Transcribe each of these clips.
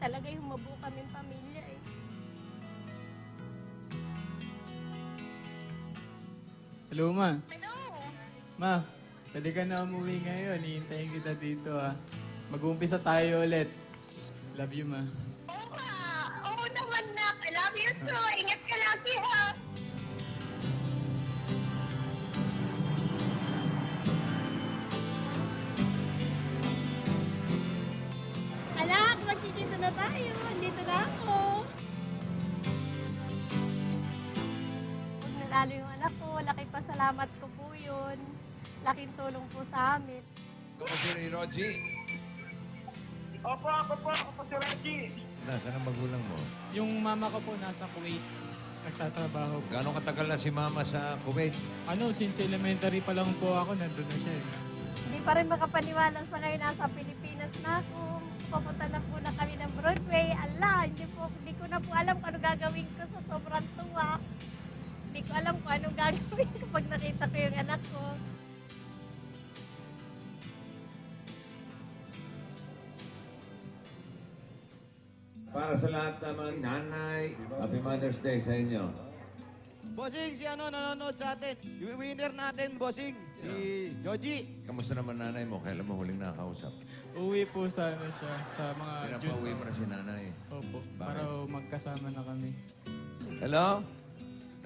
talaga yung mabuo kaming pamilya eh. Hello, Ma. Ano? Ma, pwede ka na umuwi ngayon. Hihintayin kita dito, ha. Mag-uumpisa tayo ulit. Love you, Ma. Oo nga. Oo naman na. I love you too. Ingat ka lagi ha. Anak, magkikita na tayo. Dito na ako. Huwag nalalo yung anak ko. Laking pasalamat ko po yun. Laking tulong po sa amin. Kamusta ni Rogie? Opo, ako po si Reggie. Nasaan ang magulang mo? Yung mama ko po nasa Kuwait. Nagtatrabaho po. Gano'ng katagal na si Mama sa Kuwait? Since elementary pa lang po ako, nandun na siya. Hindi pa rin makapaniwala sa ngayon nasa Pilipinas na ako. Papunta na po na kami ng Broadway. Ala, hindi ko na po alam kung ano gagawin ko sa sobrang tuwa. Hindi ko alam kung ano gagawin ko pag nakita ko yung anak ko. Para sa lahat naman, nanay, Happy Mother's Day sa inyo. Bossing, si nanonood sa atin. Yung winner natin, bossing, si Joji. Kamusta naman nanay mo? Kailan mo huling nakakausap? Uwi po sa siya, sa mga Pinapauwi mo na si nanay. Opo, Bakit? para magkasama na kami. Hello?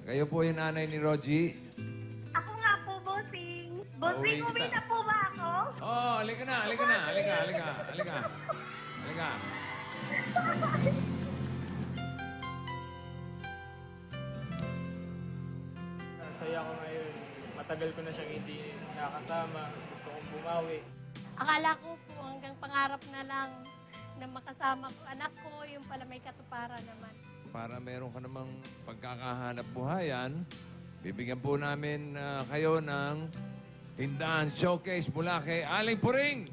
Kayo po yung nanay ni Rogie? Ako nga po, bossing. Bossing, uwi na po ba ako? Oh, halika na. Halika. Saya ko ngayon. Matagal ko na siyang hindi nakasama. Gusto kong bumawi. Akala ko po hanggang pangarap na lang na makasama ko anak ko, yung pala may katuparan naman. Para meron ka namang pagkakahanap buhayan, bibigyan po namin kayo ng tindahan showcase mula kay Aling Puring.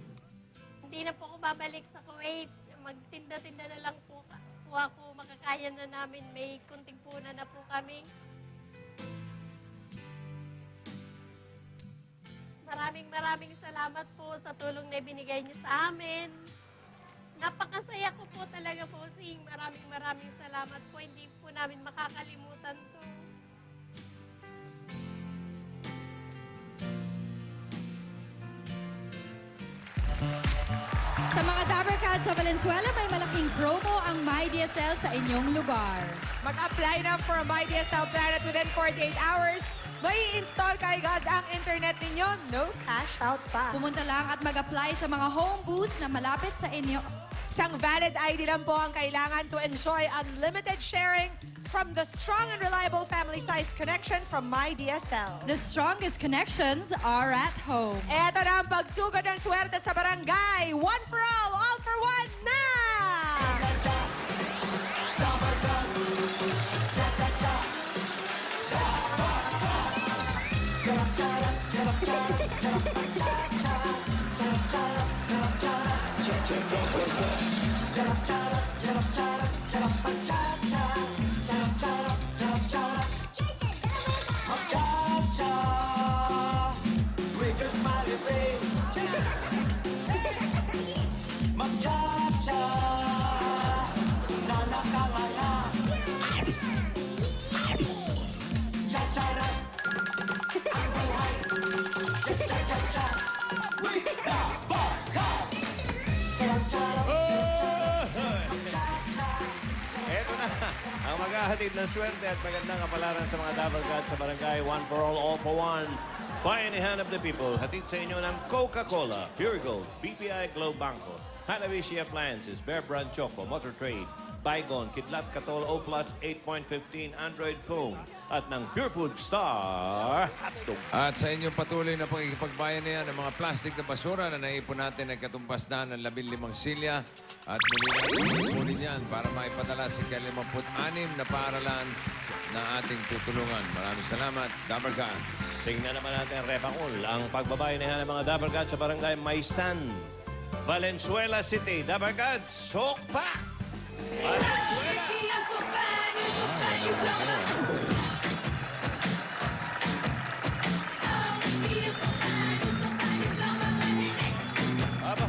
Hindi na po ako babalik sa Kuwait. Magtinda-tinda na lang po ako. Makakaya na namin. May kunting puna na po kami. Maraming salamat po sa tulong na binigay niyo sa amin. Napakasaya ko po talaga po, Sing. Maraming salamat po. Hindi po namin makakalimutan to. Sa mga Dabarcats sa Valenzuela, may malaking promo ang MyDSL sa inyong lugar. Mag-apply na for a MyDSL plan at within 48 hours, may install kaagad ang internet ninyo. No cash out pa. Pumunta lang at mag-apply sa mga home booths na malapit sa inyo. Isang valid ID lang po ang kailangan to enjoy unlimited sharing from the strong and reliable family-sized connection from MyDSL. The strongest connections are at home. Eto na ang pagsugod ng swerte sa barangay. One for all for one na! Eto na, ang maghahatid ng swerte at magandang kapalaran sa mga Dabarcats sa barangay One for all for one. Bayanihan of the People, hatid sa inyo ng Coca-Cola, Pure Gold, BPI Globe Banco, Hanabishi Appliances, Bear Brand Choco, Motor Trade, Bygone, Kidlat Katol O Plus 8.15 Android phone, at ng Pure Food Star Hotdog. At sa inyong patuloy na pagkikipagbayan na yan, ang mga plastic na basura na naipon natin ay katumbas na ng 15 silya. At muli natin kunin yan para maipadala sa 56 na paaralan na ating tutulungan. Maraming salamat, Dabarcats. Tingnan naman natin, Repacol, ang pagbabayanihan ng mga Dabarcats sa barangay Maysan, Valenzuela City. Dabarcats, sokpa! Aba.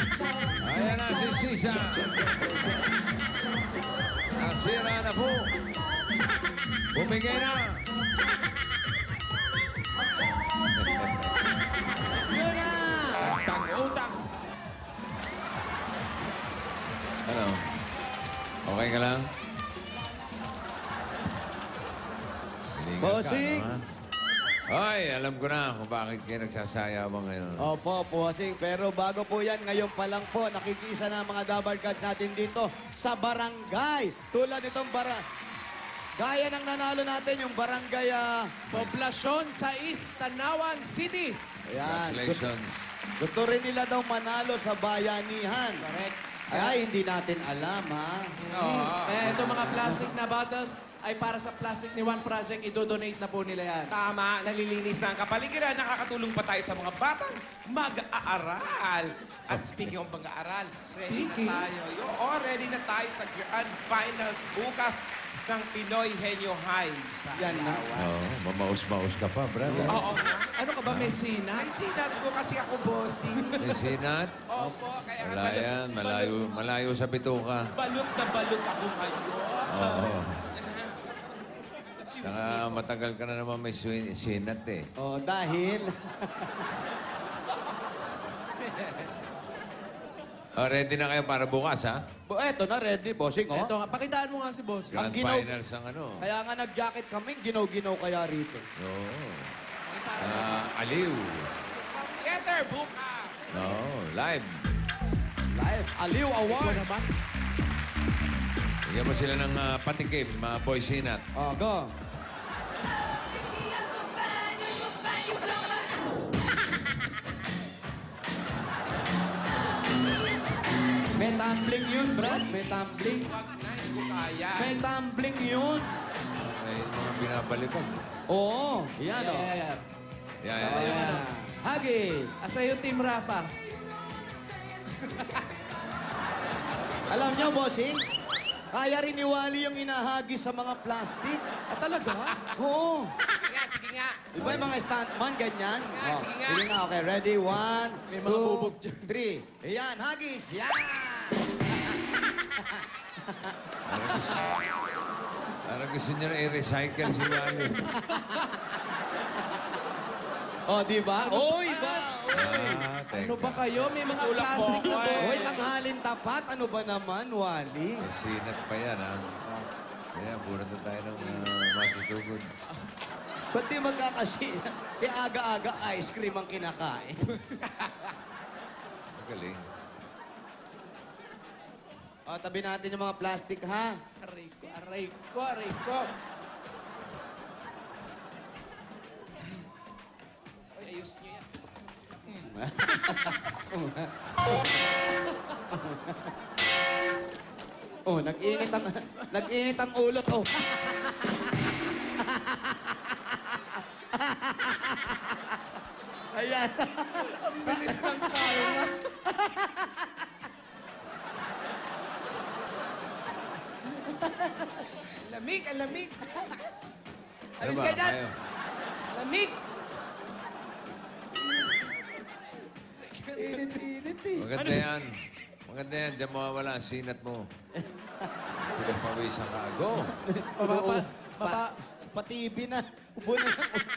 Ayan na si Sisa. Nasira na po. Bumigay na. Yun na! Utang. Ano? Okay ka lang? Hiningal ka, Bossing! no, ha? Ay, alam ko na kung bakit kayo nagsasayawang ngayon. Opo, bossing. Pero bago po yan, ngayon pa lang po, nakikisa na ang mga Dabar Cats natin dito sa barangay. Tulad nitong gaya ng nanalo natin, yung barangay... Poblasyon sa East Tanawan City. Ayan. Congratulations. Gusto rin nila daw manalo sa bayanihan. Correct. Ay, hindi natin alam, ha? Eh, itong mga plastic na bottles ay para sa Plastic ni One Project. Idodonate na po nila yan. Tama, nalilinis na ang kapaligiran. Nakakatulong pa tayo sa mga batang mag-aaral. At speaking of mag-aaral, ready na tayo. Ready na tayo sa Grand Finals bukas ng Pinoy Henyo High. Sa Yan na. Oo, mamaus-maus ka pa, brother. Oo nga. Ano ka ba, Messina? Ay, sinat ko kasi ako, bossing. May sinat. Opo, kaya nga Wala yan. Malayo sa bituka. balot na balot ako ngayon. Oo. Saka matagal ka na naman may sinat eh. Oh, dahil... Ready na kayo para bukas, ha? Eto na, ready, bossing, oh. Ito nga, pakitaan mo nga si boss. Grand ginaw- Finals ang ano. Kaya nga nag-jacket kami, ginaw-ginaw kaya rito. Oo. Aliw. Together, bukas. Oo, live. Live, Aliw Award. Bigyan mo sila ng patikim, mga boy sinat. Oh, go. May tumbling yun, Brad. May tumbling. Wag na, hindi ko kaya. May tumbling yun. May mga binabalibag. Oo, yan, oh. Yeah. Yan, Oh, yan. yan. Hagi. Asa yung Team Rafa? Alam niyo, bossing, kaya rin ni Wally yung inahagi sa mga plastic. Ah, talaga? Oo. Sige nga. Di ba yung mga stuntman, ganyan? Oh, sige nga. Sige nga, okay. Ready? 1, May mga bubog dyan. 3. Ayan, hagis. Yan! Parang gusto niya na i-recycle si Wally. Oh, di ba? Oy, ba? Teka. Ano ba kayo? May mga plastic na po. Oy, tanghalin tapat. Ano ba naman, Wally? May sinat pa yan, ha? Kaya, puro na tayo ng masutugod. Ba't di magkakasi? Kaya aga-aga ice cream ang kinakain. Magaling. O, tabi natin yung mga plastic, ha? Aray ko, aray ko, aray ko. Ay, ayos nyo yan. Oh, nag-init ang ulot, oh. Ayan. Bilis ng karma. Lamig, ang lamig. Ano Alis ba? ka dyan. Kayo? Lamig. Init-init, eh. Maganda yan. Maganda yan. Diyan mawawala ang sinat mo. Pinapawisan ka. Go! Patibi na. Ubo na.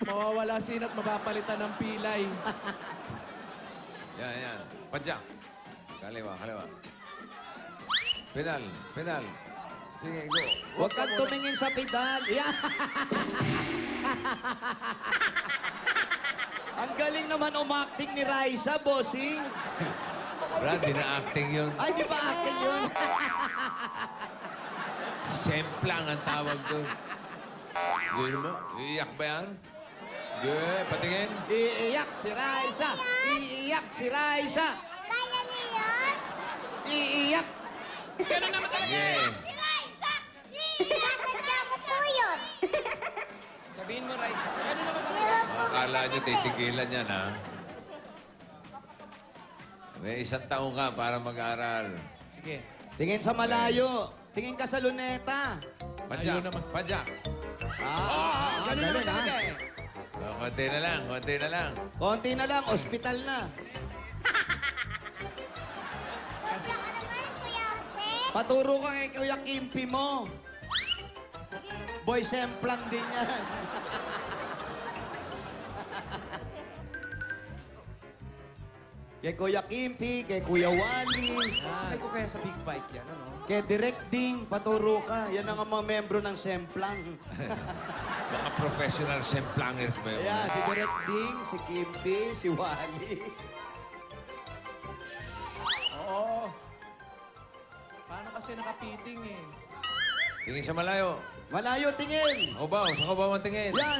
Mawawala sinat, mapapalitan ng pilay. Yan, yan. Padyak. Kaliwa, kaliwa. Pedal, pedal. Sige, go. Huwag kang tumingin sa pedal. Yeah. Ang galing naman umakting ni Raisa, bossing. Brad, dina-acting yun. Ay, di ba acting yun? Semplang ang tawag doon. Gawin mo? Iiyak ba yan? Good. Patingin. Iiyak si Raisa. Iiyak si Raisa. Kaya niya yun? Iiyak. Ganun naman talaga. Yeah. Si Raisa! Sinasadya ko po yun! Sabihin mo, Raisa. Ganun naman talaga. Akala nyo titigilan yan, ha? May 1 taon ka para mag-aral. Sige. Tingin sa malayo. Tingin ka sa luneta. Padyak. Padyak. Ganun naman galing, talaga ha? eh. Oh, konti na lang, konti na lang. Konti na lang, ospital na. Paturo ka kay Kuya Kimpi mo. Boy Semplang din yan. Kay Kuya Kimpi, kay Kuya Wally, Sakay ko kaya sa big bike yan, ano? kay Direct Ding, paturo ka. Yan ang mga membro ng Semplang. Mga professional semplangers ba yun? Ayan, si Direct Ding, si Kimpi, si Wally. Oo. Paano kasi nakapiting eh? Tingin sa malayo. Malayo, tingin! Ako ba? Saan ko ba matingin? Yan!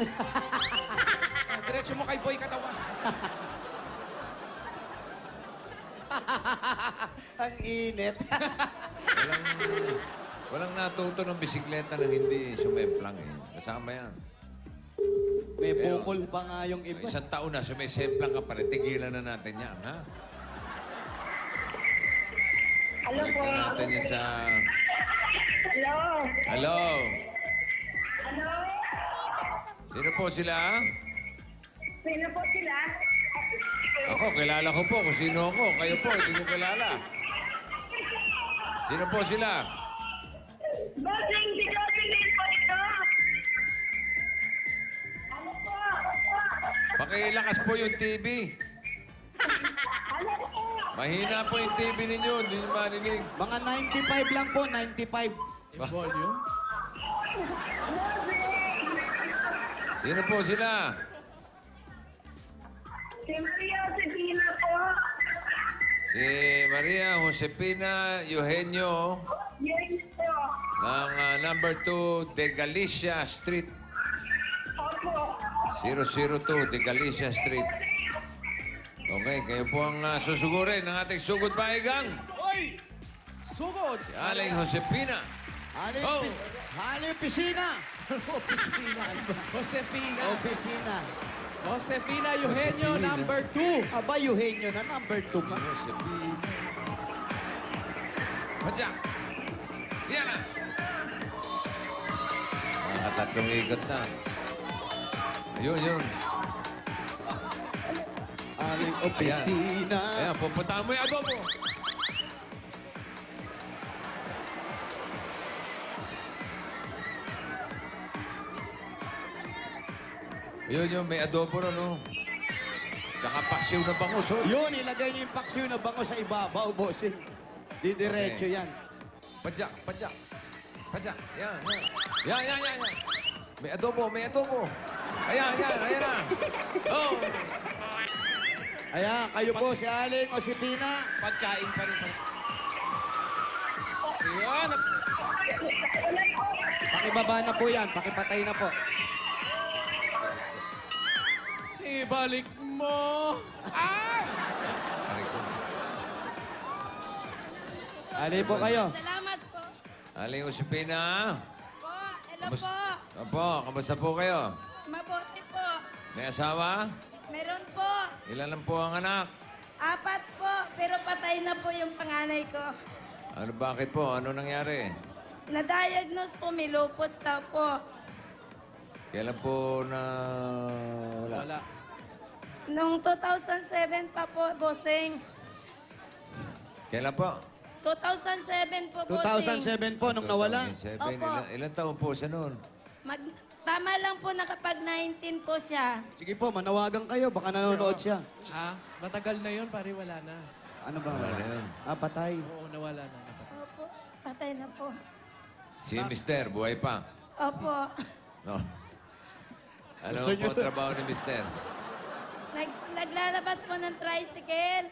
Diretso mo kay Boy Katawa. Ang init. Walang natuto ng bisikleta nang hindi sumemplang eh. Kasama yan. May bukol pa nga yung iba. Isang taon na sumisemplang ka pa rin. Tigilan na natin yan, ha? Hello po. Balikan natin yan sa... Hello. Hello? Hello. Sino po sila? Sino po sila? Ako, kilala ko po kung sino ako. Kayo po, hindi ko kilala. Sino po sila? Bossing, si Jocelyn po ito. Ano po? Pakilakas po yung TV. Ano po? Mahina po yung TV ninyo. Hindi nyo marinig. Mga 95 lang po, 95. Yung volume? Sino po sila? Si Maria Josefina po. Si Maria Josepina Eugenio Yes po. ng number 2 De Galicia Street. Opo. 002 De Galicia Street. Okay, kayo po ang susugurin ng ating sugod bahigang. Oy! Sugod! Si Aling Josepina. Haling, Oh. haling pisina! Opisina. Josefina. Opisina. Josefina Eugenio, number 2. Aba, Eugenio na, number 2 ka. Josepina. Padya! Yan na! Nakatatlong ikot na. Ayun, yun. Aling opisina. Ayan, pupuntahan mo yung adobo. Yun, yun, may adobo ron, no? Tsaka paksiw na bangus, oh. Yun, ilagay niyo yung paksiw na bango sa ibabaw, bossing. Didiretso Okay. yan. Padya, padya. Padya, yan, yan. Yan, yan, yan, yan. May adobo, may adobo. Ayan, yan, ayan na. Oh! Ayan, kayo po si Aling Josefina. Pagkain pa rin. Ayan. Pakibaba na po yan, pakipatay na po. Ibalik mo. Aray ko. Alin po kayo. Salamat po. Aling Josepina. Po, hello Kamus- po. Opo, kamusta po kayo? Mabuti po. May asawa? Meron po. Ilan lang po ang anak? 4 po, pero patay na po yung panganay ko. Ano, bakit po? Ano nangyari? Na-diagnose po, may lupus daw po. Kailan po na... Wala. Noong 2007 pa po, bossing. Kailan po? 2007 po, bossing. 2007 po, nung nawala. 2007. Opo. Ilan taon po siya noon? Tama lang po nakapag-19 po siya. Sige po, manawagan kayo, baka nanonood siya. Ha? Matagal na yun, pare, wala na. Ano ba? Wala na yun. Patay. Oo, nawala na. Napatay. Opo, patay na po. Si Mister, buhay pa. Opo. No. Ano Gusto po niyo? ang trabaho ni Mister? Naglalabas po ng tricycle.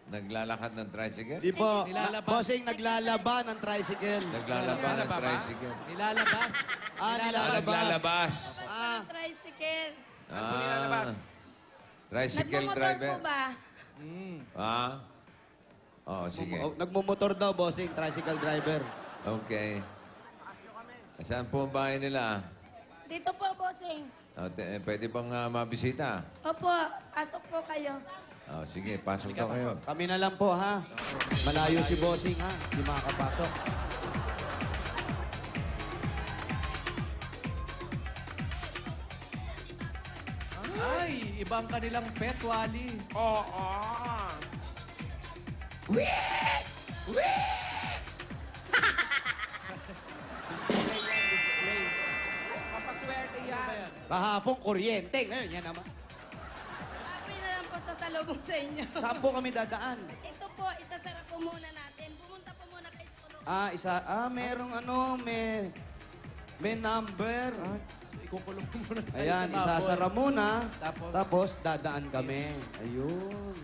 Naglalakad ng tricycle? Di po, Nilalabas. bossing naglalaba ng tricycle. Naglalaba ng Naglalaba ba? tricycle. Nilalabas. Nilalabas. Naglalabas. Ah, Tricycle. Ano po nilalabas? Tricycle Nagmumotor driver. po ba? Ah? Oh, sige. nagmumotor daw, bossing, tricycle driver. Okay. Saan po ang bahay nila? Dito po, bossing. Pwede bang mabisita? Opo, pasok po kayo. Oh, sige, pasok daw kayo. Kami na lang po, ha? Malayo si bossing, ha? Hindi makakapasok. Ay, ibang kanilang pet, Wally. Oo. Kahapon, kuryente. Ngayon, yan naman. Happy na lang po sa salubong sa inyo. Saan po kami dadaan? Ito po, isasara po muna natin. Pumunta po muna kayo sa kulungan. Merong may number. Ikukulong mo muna tayo Ayan, sa baboy. isasara muna. Tapos? Tapos, dadaan kami. Ayun.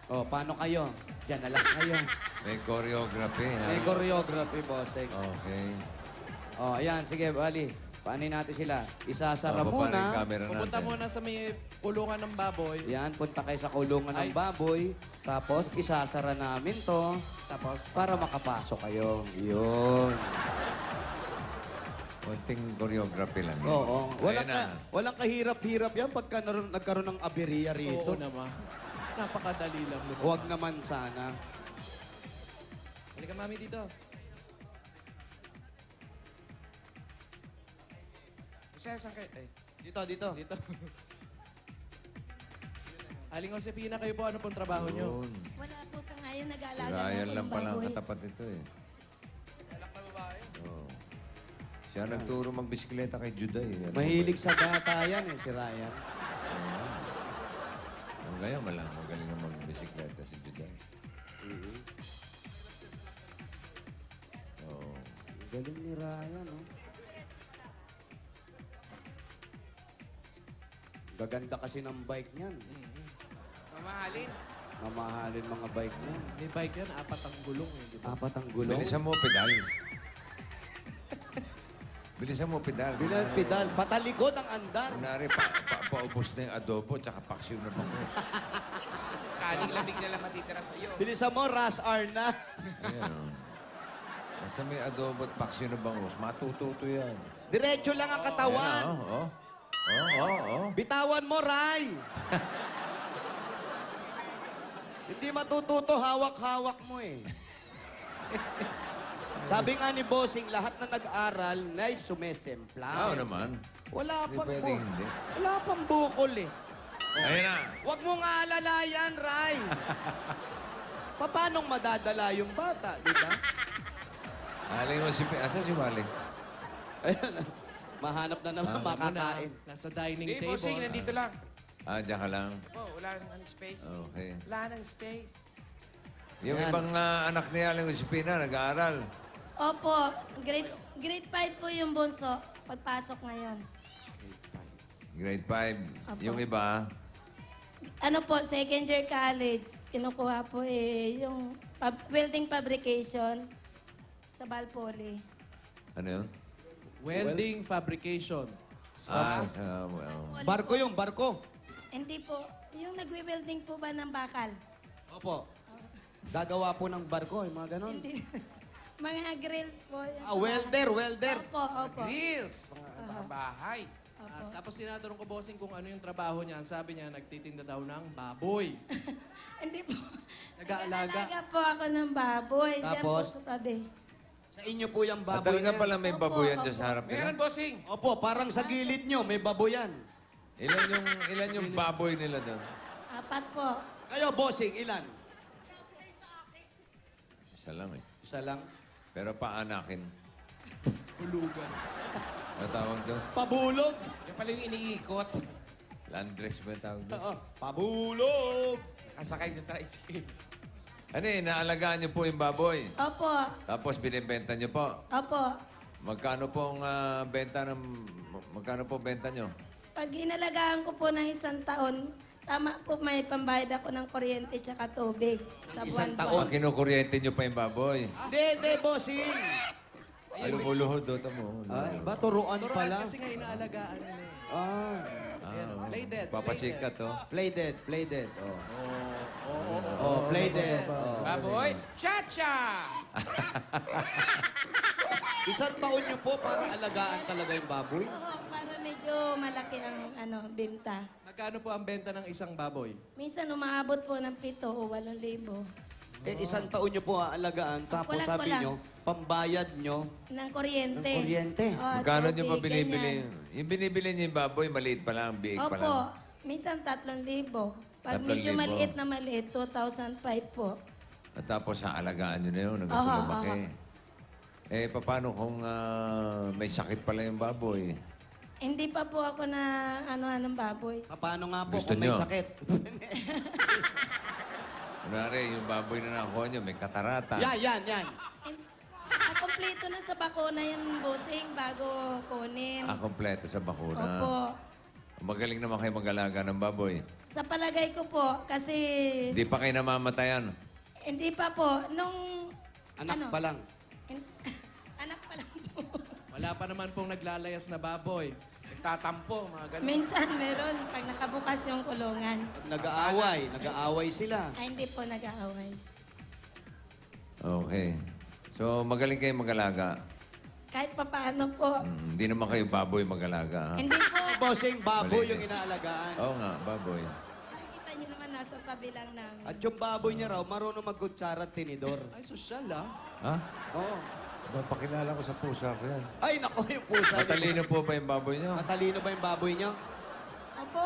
O, paano kayo? Diyan na lang kayo. May choreography, ha? May choreography, bossing. Okay. O, ayan, sige, bali. Paanin natin sila. Isasara Baba rin yung muna. camera Pupunta natin. muna sa may kulungan ng baboy. Yan, punta kayo sa kulungan ng Ay. baboy. Tapos, isasara namin to Tapos, para makapasok kayo. Yun. Konting choreography lang. yun. Oo. Ayan na. Walang kahirap-hirap yan pagka nagkaroon ng aberya rito. oo naman. Napakadali lang lumabas. Huwag naman sana. Halika, mami, dito. Saan kayo? Ay. Dito. Dito. Aling Josefina, kayo po, ano pong trabaho nyo? Yun. Wala po sa ngayon, nag-aalaga Ryan na lang po ng pala ang baboy. katapat nito eh. Oo. Siya nagturo magbisikleta kay Juday. Ano Mahilig sa bata yan si Ryan. Ang gaya, magaling na magbisikleta si Juday. Oo. Galing ni Ryan, oh. Gaganda kasi ng bike niyan. Mamahalin. Mamahalin mga bike niyan. May bike yan, 4 ang gulong eh, di ba? 4 ang gulong. Bilisan mo pedal. Bilisan mo pedal. Pedal. Patalikod ang andar. Kunwari, paubos na yung adobo tsaka paksiw na bangus. Kaning lamig na lang matitira sa'yo. Bilisan mo, Ras Arna. Ayan o. Basta may adobo at paksiw na bangus, matututo yan. Diretso lang ang katawan. Ayan, oh. Oo. Bitawan mo, Ray. Hindi matututo, hawak-hawak mo eh. Sabi nga ni Bossing, lahat na nag-aral na sumesempla. Oo naman. Wala Hindi pang pwedeng hindi. Wala pang bukol eh. Ayun na. Huwag mong aalalayan, Ray. Paanong madadala yung bata, di ba? Aling mo asa si Wally? Ayan, mahanap na naman makakain. Nasa dining Hindi, table. bossing, nandito lang. Diyan ka lang. Oh, wala nang space. Okay. Wala nang space. Yung Yan. ibang anak ni Aling Josefina, nag-aaral. Opo, grade 5 po yung bunso. Pagpasok ngayon. Grade 5. Apo. Yung iba, Ano po, second year college. Kinukuha po yung welding fabrication sa Balpoli. ano yun? Welding fabrication. Barko yung barko. Hindi po, yung nagwe-welding po ba ng bakal? Opo. Gagawa po ng barko, yung mga ganon. Hindi. Mga grills po. yung sa Welder. Opo. Grills. Mga bahay. Tapos tinatanong ko, bossing, kung ano yung trabaho niya. Sabi niya, nagtitinda daw ng baboy. Hindi po. Nag-aalaga. Nag-aalaga po ako ng baboy. Diyan po Tapos? sa tabi. Sa inyo po yung At baboy talaga niya. pala may Opo, baboyan opo. dyan sa harap Meron, nila. bossing. Opo, parang sa gilid nyo, may baboyan. Ilan yung baboy nila doon? 4 po. Kayo, bossing, ilan? Isa lang eh. Isa lang. Pero paanakin. Hulugan. Ano tawag doon? Pabulog. Yung pala yung iniikot. Landress ba yung tawag doon? Oo, pabulog. Kasakay sa tricycle. Ano eh, naalagaan niyo po yung baboy. Opo. Tapos binibenta niyo po. Opo. Magkano pong magkano po benta niyo? Pag inalagaan ko po ng 1 taon, tama po may pambayad ako ng kuryente tsaka tubig sa Isang buwan-buwan. Pag kinukuryente niyo pa yung baboy. Hindi, bossing. Ay, lumuluhod doon mo. Ay, ba, turuan Turuan pala. kasi nga inaalagaan nila eh. Ah, Ayan, play dead. Papasikat to. play dead. Oh. Oo. Oh, play dead. Oh. Baboy. Cha-cha! Isang taon nyo po para alagaan talaga yung baboy? Oo, para medyo malaki ang benta. Magkano po ang benta ng isang baboy? Minsan umaabot po ng 7 o 8,000 Isang taon nyo po aalagaan, tapos kulang. sabi nyo, pambayad nyo ng kuryente. ng kuryente. Oo, Magkano niyo pa tubig, binibili? ganyan. Yung binibili niyo yung baboy, maliit pa lang, biig pa lang. Opo, minsan 3,000. Pag 3,000. medyo maliit, 2,500 po. At tapos aalagaan niyo na yun, hanggang Aha, sa lumaki. Eh, paano kung may sakit pala yung baboy? Hindi pa po ako na ano-anong baboy. Paano nga po Gusto kung may nyo? sakit? Kunwari, yung baboy na nakuha nyo, may katarata. yan. Kompleto na sa bakuna yung bossing bago kunin. Kompleto sa bakuna. Opo. Magaling naman kayo mag-alaga ng baboy. Sa palagay ko po, kasi Hindi pa kayo namamatayan. hindi pa po. Nung Anak pa lang. anak pa lang po. Wala pa naman pong naglalayas na baboy. Nagtatampo, mga ganun. Minsan meron pag nakabukas yung kulungan. Pag nag-aaway sila. Ay, hindi po nag-aaway. Okay. So, magaling kayo mag-alaga. Kahit pa paano po. Hindi naman kayo baboy mag-alaga, ha? Hindi po. Bossing, baboy Mali. yung inaalagaan. Oo nga, baboy. Nakita niyo naman nasa tabi lang namin. At yung baboy niya raw, marunong magkutsara at tinidor. Ay, sosyal ah. Ha? Oo. Pakilala ko sa pusa ko yan. Ay, nako, yung pusa. niyo. Matalino po ba yung baboy nyo? Matalino ba yung baboy niyo? Opo.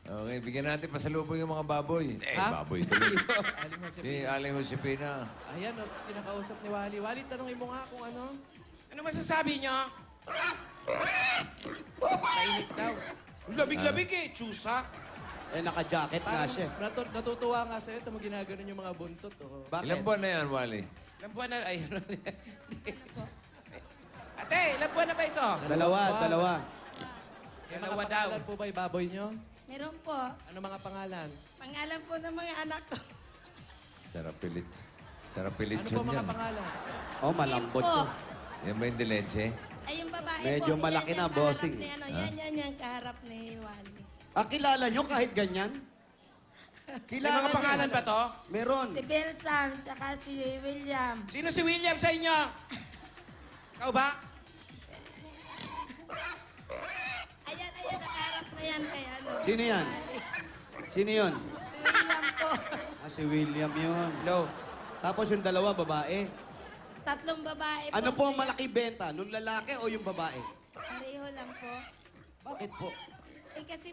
Okay, bigyan natin pasalubong yung mga baboy. Ha? Baboy tuloy. Aling mo si Si Aling Josepina. Ayan, oh, kinakausap ni Wally. Wally, tanongin mo nga kung ano. Ano masasabi niyo? Kainit daw. Labig-labig eh, tsusa. Eh, naka-jacket nga Parang siya. natutuwa nga sa'yo, ito mo ginaganon yung mga buntot. Oh. Bakit? Ilang buwan na yan, Wally? Ilang buwan na... Ay, Ate, ilang buwan na ba ito? Dalawa. May mga Dalawa daw. pangalan po ba yung baboy nyo? Meron po. Ano mga pangalan? Pangalan po ng mga anak ko. Tarapilit. Tarapilit Ano yun po mga yan. pangalan? Oh, malambot po. to. Yan ba yung dileche? Ay, yung babae Medyo po. malaki yan na, yung bossing. kaharap ni Yan yung kaharap ni Wally. Kilala nyo kahit ganyan? May Kilala mga pangalan ba to? Meron. Si Bill Sam, tsaka si William. Sino si William sa inyo? Ikaw ba? Ayan, nakaharap na yan kay ano. Sino yan? Sino yun? William po. Si William yun. Hello. Tapos yung dalawa, babae. Tatlong babae po. Ano po ang malaki benta? Nung lalaki o yung babae? Pareho lang po. Bakit po? Eh kasi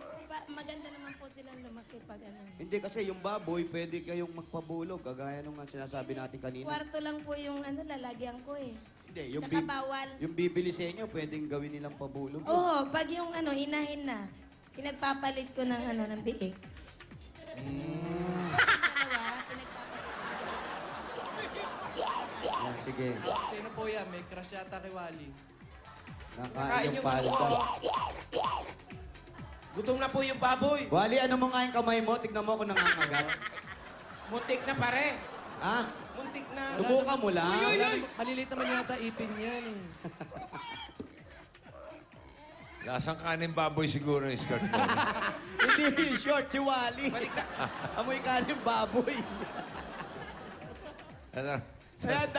maganda naman po silang lumaki pag ano. Hindi kasi yung baboy, pwede kayong magpabulog. Kagaya nung nga sinasabi natin kanina. Kwarto lang po yung ano, lalagyan ko eh. Hindi, yung, Tsaka bawal. yung bibili sa inyo, pwedeng gawin nilang pabulog. Oo, pag yung ano, hinahin na, pinagpapalit ko ng ano, ng biik. Dalawa, pinagpapalit ko. Yan, sige. Sino po yan? May crush yata kay Wally. Nakain yung yung ano palda. ko. Gutom na po yung baboy. Wally, ano mo nga yung kamay mo? Tignan mo kung nangangagat. Muntik na pare. Ha? Muntik na. Subukan mo lang. Maliliit naman yata ipin yan eh. Lasang kanin baboy siguro yung skirt mo. Hindi, short si Wally. Balik na. Amoy kanin baboy. Ano? Kaya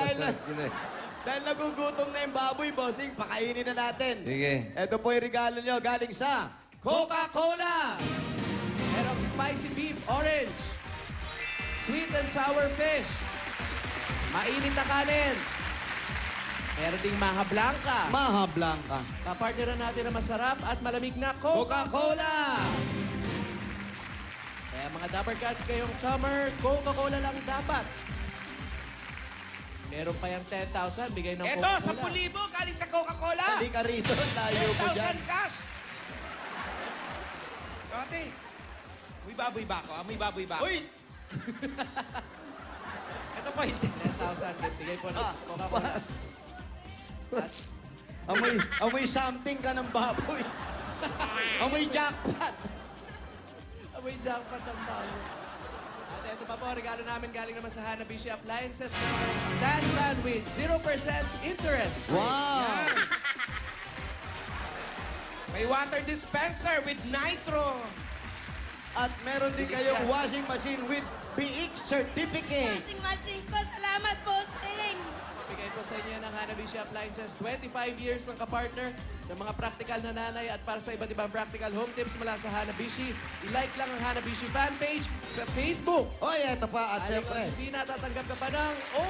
dahil nagugutom na yung baboy, bossing, pakainin na natin. Sige. Ito po yung regalo nyo galing sa Coca-Cola! Merong spicy beef orange. Sweet and sour fish. Mainit na kanin. Meron ding maha blanca. Maha Blanca. Kapartneran natin na masarap at malamig na Coke. Coca-Cola! Kaya mga Dapper Cats ngayong summer, Coca-Cola lang dapat. Meron pa yung 10,000, bigay ng Eto, Coca-Cola. 10,000 galing sa Coca-Cola. Hindi ka rito, tayo mo dyan. 10,000 cash. Ate, may baboy ba ako? May baboy ba ako? Uy! Ito po yung 10,000, bigay po ng Coca-Cola. Amoy something ka ng baboy. Amoy jackpot. Amoy jackpot ng bago. At ito pa po, regalo namin galing naman sa Hanabishi Appliances. Meron stand fan with 0% interest. Wow! May water dispenser with nitro. At meron din kayong washing machine with BX certificate. Washing machine ko, salamat po, Sting! Bigay po sa inyo ng Hanabishi Appliances. 25 years ng kapartner ng mga practical na nanay at para sa iba't ibang practical home tips mula sa Hanabishi. I-like lang ang Hanabishi fan page sa Facebook. Oy, eto pa. At Aling syempre, Josefina, tatanggap ka pa ng O+.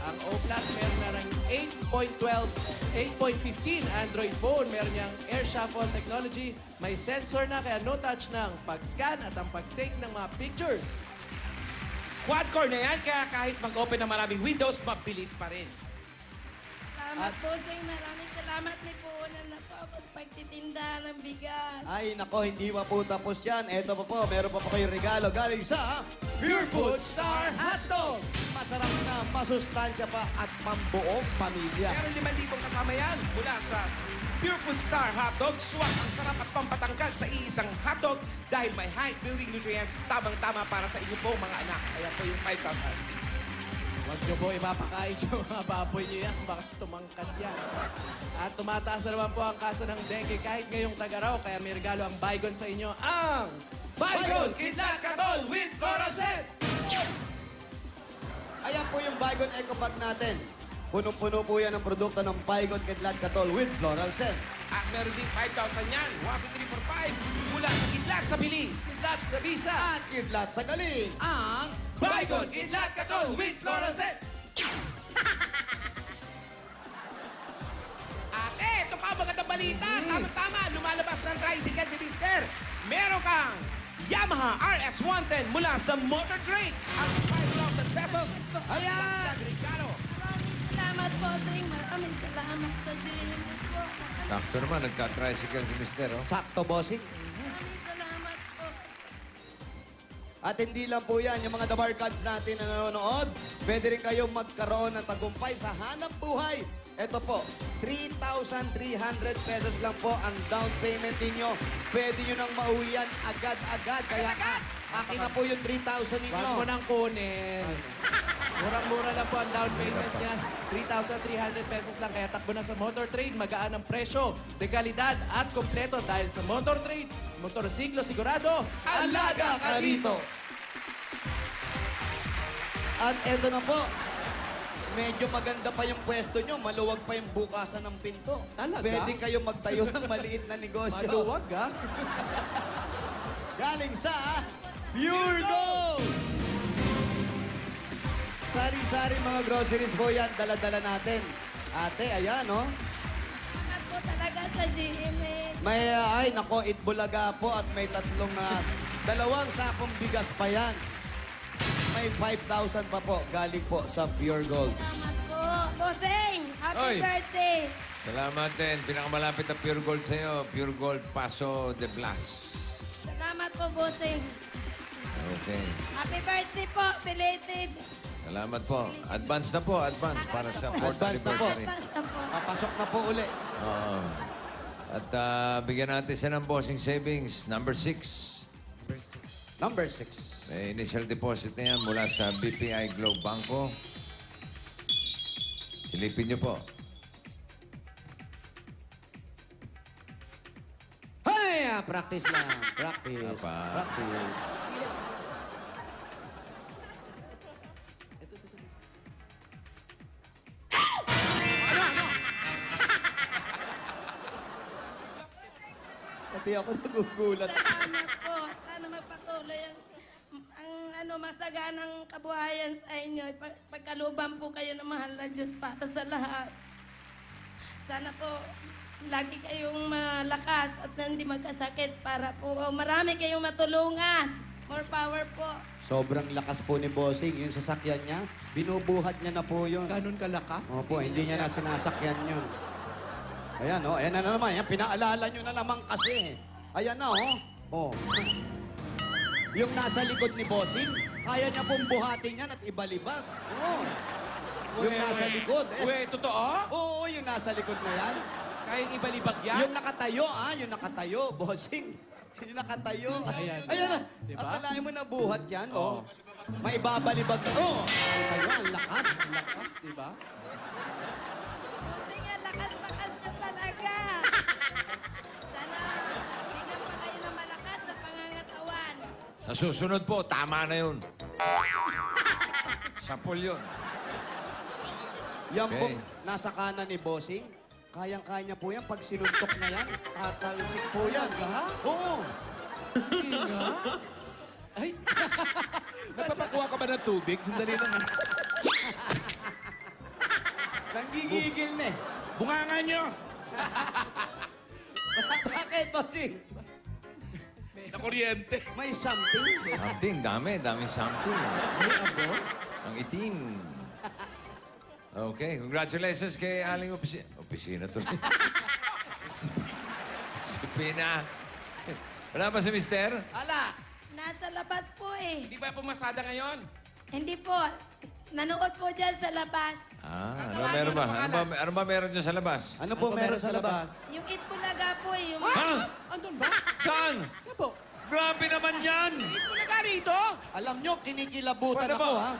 Ang O+, meron na ng 8.15 Android phone. Meron niyang air shuffle technology. May sensor na kaya no touch ng pag-scan at ang pag-take ng mga pictures. Quad-core na yan, kaya kahit mag-open ng maraming windows, mabilis pa rin. Salamat po, Sing. Maraming salamat ni po na po pagtitinda ng bigas. Ay, nako, hindi pa po tapos yan. Eto pa po, meron pa po kayong regalo galing sa Pure Food Star Hotdog. Masarap na, masustansya pa at pambuong pamilya. Meron 5,000 kasama yan mula sa Pure Food Star Hotdog. Swak ang sarap at pampatangkad sa iisang hotdog dahil may high building nutrients tamang-tama para sa inyo pong mga anak. Ayan po yung 5,000. Huwag niyo po ipapakain sa mga baboy niyo yan. Baka tumangkad yan. At tumataas na naman po ang kaso ng dengue kahit ngayong tagaraw. Kaya may regalo ang Baygon sa inyo. Ang Baygon Kidlat Katol with Floracet! Ayan po yung Baygon Eco Bag natin. Punong-puno po yan ang produkto ng Baygon Kidlat Katol with Floral Scent. At meron din 5,000 yan. 1, 2, 3, 4, 5. Mula sa Kidlat sa Bilis. Kidlat sa Bisa! At Kidlat sa Galing, ang Baygon Kidlat Katol with Floracet! Ate, ito pa magandang balita. Tama-tama, lumalabas ng tricycle si Mister. Meron kang Yamaha RS-110 mula sa Motor Trade. At 5,000 pesos. Ayan! Regalo. Maraming salamat po, Sing. Maraming salamat sa GMA po. Sakto naman, nagka-tricycle si Mister, oh. Sakto, bossing. Maraming salamat po. At hindi lang po yan, yung mga The Barkads natin na nanonood, pwede rin kayong magkaroon ng tagumpay sa hanap buhay. Ito po, 3,300 pesos lang po ang down payment ninyo. Pwede nyo nang mauwi yan agad-agad. Kaya akin na po yung 3,000 ninyo. Huwag mo nang kunin. Murang-mura lang po ang down payment niya. 3,300 pesos lang. Kaya takbo na sa Motor Trade. Magaan ang presyo, dekalidad at kompleto. Dahil sa Motor Trade, motorsiklo sigurado, Alaga ka dito! At eto na po, medyo maganda pa yung pwesto nyo, maluwag pa yung bukasan ng pinto. Talaga? Pwede kayong magtayo ng maliit na negosyo. maluwag ha. Galing sa Pure Gold! Sari-sari mga groceries po yan, dala-dala natin. Ate, ayan, no? Salamat po talaga sa GMA. May, ay, nako, Itbulaga po at may dalawang sakong bigas pa yan. May 5,000 pa po, galing po sa Pure Gold. Salamat po. Bossing, happy Oy. birthday. Salamat din. Pinakamalapit na Pure Gold sa'yo. Pure Gold Paso de Blas. Salamat po, Bossing. Okay. Happy birthday po, belated. Salamat po. Advance na po. Advance para sa 4th Advance na po. anniversary. Basta po. Papasok na po uli. Oo. At bigyan natin siya ng bossing savings. Number 6. Number 6. May initial deposit na yan mula sa BPI Globe Banco. Silipin niyo po. Hay! Practice lang. Practice. Apa. Practice. Pati ako nagugulat. Salamat po. Sana magpatuloy ang masaganang kabuhayan sa inyo. Pagkaluban po kayo ng mahal na Diyos para sa lahat. Sana po lagi kayong malakas at hindi magkasakit para po marami kayong matulungan. More power po. Sobrang lakas po ni Bossing. Yung sasakyan niya, binubuhat niya na po yun. Ganun kalakas. Opo, hindi niya na sinasakyan yun. Ayan, oh. Ayan na naman. Ayan, pinaalala nyo na naman kasi. Ayan na, oh. Oh. Yung nasa likod ni Bossing, kaya niya pong buhatin yan at ibalibag. Oh. Yung nasa likod. Uwe, totoo? Oo, yung nasa likod na yan. Kayang ibalibag yan? Yung nakatayo, yung nakatayo, Bossing. Yung nakatayo. Ayan. Ayan na. Diba? Akalain mo na buhat yan, oh. May babalibag. Oh, kita nyo, ang lakas. Ang lakas, di ba? Buti nga, lakas-lakas nyo talaga. Sana bigyan pa kayo ng malakas sa pangangatawan. Sa susunod po, tama na yun. Sapol yun. Yan po, Okay. nasa kanan ni Bossing. Kayang-kaya niya po yan. Pag sinuntok na yan, tatalsik po yan. Talaga? Oo. Hindi nga. Ay, Nagpapakuha ka ba ng tubig? Sandali lang. Nanggigigil na eh. Bungangan nyo! Bakit, Bossing? Kuryente. May something. Something, daming something. Ang itim. Okay, congratulations kay Aling Opisina to. Si Pina. Wala ba si Mister? Ala! Nasa labas po eh. Hindi ba pumasada ngayon? Hindi po. Nanood po dyan sa labas. Ano meron ba? Ano ba meron dyan sa labas? Ano po meron sa labas? Yung Itbulaga po eh. Yung... Ha? Andun ba? Saan? Saan po? Grabe naman yan! Bulaga rito? Alam nyo, kinikilabutan Ano ba? ako, ha?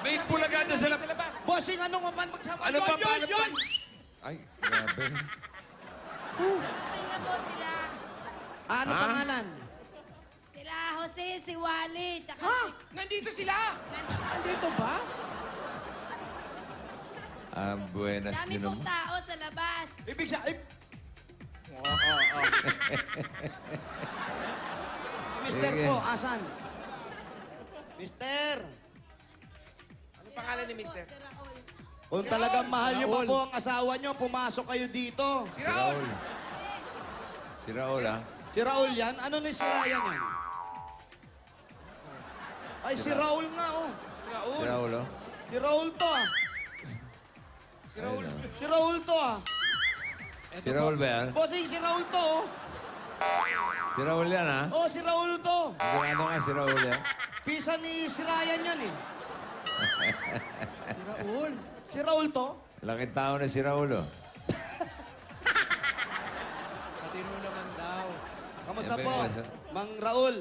May pulaga dyan sa Sa labas. Bossing, anong mapan magsama? Ano pa yun! Ay, grabe. Dumating na po sila. Ano Ha? pangalan? Sila Jose, si Wally, tsaka Ha? si... Nandito sila. Andito ba? Buenas Dami yun pong tao sa labas. Ibig sa... Mister Sige. po, asan? Mister! Ano pangalan ni Mister? Si Raul. Kung talagang mahal niyo pa po ang asawa niyo, pumasok kayo dito. Si Si Raul. Raul. Si Raul, ah. Si Raul yan? Ano ni si Ryan yan? Ay, si Raul nga, oh. Si Raul. Si Raul, oh. Si Raul to, ah. Si Raul. Ayun, Si Raul to, ah. oh. Si Raul ba yan? Bossing, si Raul to, oh. Si Raul yan, ah. Oh, si Raul to. Sigurado nga si Raul yan. Pisa ni si Ryan yan, eh. Si Raul. Si Raul to. Laking tao na si Raul, oh. Patino naman daw. Kamusta Siyempre, po? sir. Mang Raul,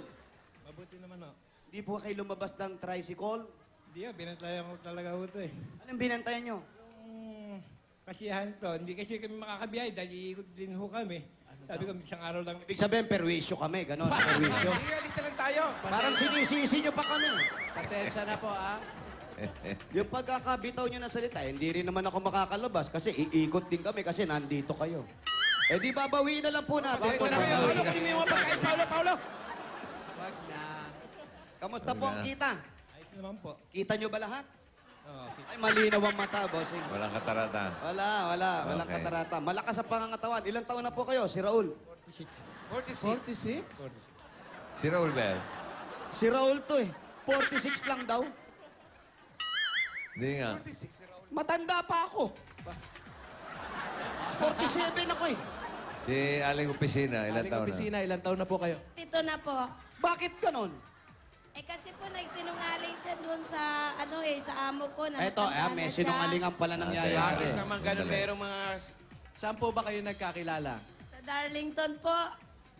Mabuti naman, oh. di po kayo lumabas ng tricycle? Hindi, binantayan ko talaga ho ito eh. Anong binantayan nyo? Yung kasiyahan to, hindi kasi kami makakabiyahe dahil iikot din ho kami. Sabi ko, isang araw lang. Ibig sabihin, perwisyo kami, gano'n, perwisyo. Sige, alisa lang tayo. Parang sinisisi nyo pa kami. Pasensya na po, ah. Yung pagkakabitaw nyo ng salita, hindi rin naman ako makakalabas kasi iikot din kami kasi nandito kayo. Eh di babawiin na lang po natin. Sige, ito na kayo. Paulo, kunin mo yung mga pagkain. Paulo. Wag na. Kamusta po ang kita? Ayos naman po. Kita nyo ba lahat? Oo, Ay, malinaw ang mata, bossing. Walang katarata. Walang Okay. katarata. Malakas ang pangangatawan. Ilang taon na po kayo, si Raul? 46. 46? Si Raul ba yan? Si Raul to eh. 46 lang daw. Hindi nga. 46 si Raul. Matanda pa ako. 47 ako eh. Si Aling Opisina, ilang Aling taon na? opisina, ilang taon na po kayo? Dito na po. Bakit ganon? Eh kasi po nagsinungaling siya doon sa sa amo ko na Eto, matanda may na siya. sinungalingan pala nangyayari. Bakit naman ganun Sandali. merong mga... Saan po ba kayo nagkakilala? Sa Darlington po.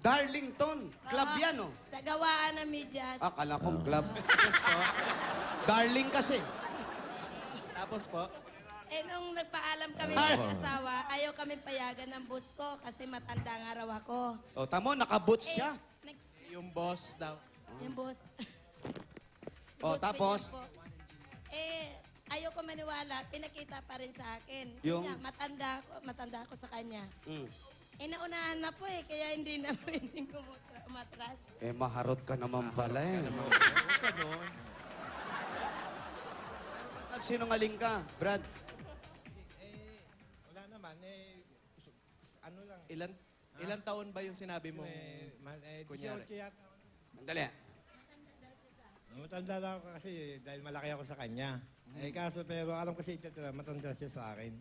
Darlington. Club Oo, yan, oh. Sa gawaan ng medyas. Akala kong club. Tapos po? Darling kasi. Tapos po? Eh nung nagpaalam kami Ay. ng asawa, ayaw kami payagan ng bus ko kasi matanda nga raw ako. O, tamo, nakaboots Eh, siya. Yung boss daw. Yung bus. O, tapos? William po. Eh, ayaw ko maniwala, pinakita pa rin sa akin. Yung? Yung? Matanda ako sa kanya. Mm. Eh, naunahan na po eh, kaya hindi na pwedeng umatras. Eh, maharot ka naman pala eh. Ganun. Nagsinungaling ka, Brad. Wala naman, ano lang. Ilang taon ba yung sinabi mo? Kunyari. 18 yata. Andali. Matanda lang ako kasi dahil malaki ako sa kanya. Kaso pero alam ko siya ituturo, matanda siya sa akin.